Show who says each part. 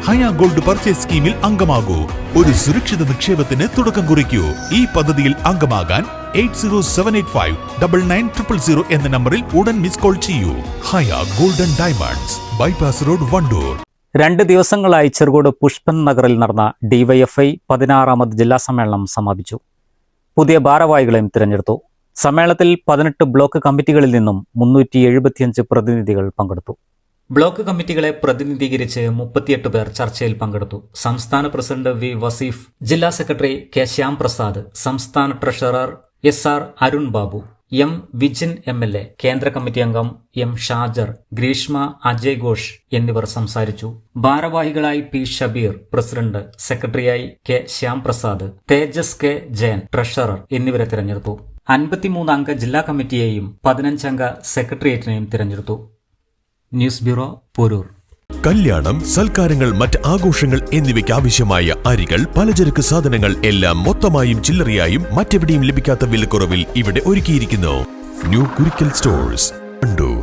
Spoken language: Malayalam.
Speaker 1: ഹയ ഗോൾഡ് പർച്ചേസ് സ്കീമിൽ അംഗമാകൂ. ഒരു സുരക്ഷിത നിക്ഷേപത്തിന് തുടക്കം കുറിക്കൂ. ഈ പദ്ധതിയിൽ അംഗമാകാൻ 8078599000 എന്ന നമ്പറിൽ ഉടൻ മിസ് കോൾ ചെയ്യൂ. Haya Golden Diamonds, bypass road, Wandoor.
Speaker 2: 2 ദിവസങ്ങളായി ചെറുകോട് പുഷ്പൻ നഗറിൽ നടന്ന ഡിവൈഎഫ്ഐ 16ാമത് ജില്ലാ സമ്മേളനം സമാപിച്ചു. പുതിയ ഭാരവാഹികളെയും തിരഞ്ഞെടുത്തു. സമ്മേളനത്തിൽ 18 ബ്ലോക്ക് കമ്മിറ്റികളിൽ നിന്നും 375 പ്രതിനിധികൾ പങ്കെടുത്തു. ബ്ലോക്ക് കമ്മിറ്റികളെ പ്രതിനിധീകരിച്ച് 38 പേർ ചർച്ചയിൽ പങ്കെടുത്തു. സംസ്ഥാന പ്രസിഡന്റ് വി വസീഫ്, ജില്ലാ സെക്രട്ടറി കെ ശ്യാം പ്രസാദ്, സംസ്ഥാന treasurer SR Arun Babu, M Vijin MLA, കേന്ദ്ര കമ്മിറ്റി അംഗം M ഷാജർ, ഗ്രീഷ്മ, അജയ് ഘോഷ് എന്നിവർ സംസാരിച്ചു. ഭാരവാഹികളായി P ഷബീർ, പ്രസിഡന്റ്, സെക്രട്ടറിയായി K ശ്യാം പ്രസാദ്, തേജസ് K ജയൻ, ട്രഷറർ എന്നിവരെ തിരഞ്ഞെടുത്തു. 53 അംഗ ജില്ലാ കമ്മിറ്റിയെയും 15 അംഗ സെക്രട്ടേറിയറ്റിനെയും തിരഞ്ഞെടുത്തു. News bureau, Poroor.
Speaker 1: കല്യാണം, സൽക്കാരങ്ങൾ, മറ്റ് ആഘോഷങ്ങൾ എന്നിവയ്ക്ക് ആവശ്യമായ അരികൾ, പലചരക്ക് സാധനങ്ങൾ എല്ലാം മൊത്തമായും ചില്ലറയായും മറ്റെവിടെയും ലഭിക്കാത്ത വിലക്കുറവിൽ ഇവിടെ ഒരുക്കിയിരിക്കുന്നു. New Kurikkal stores, Wandoor.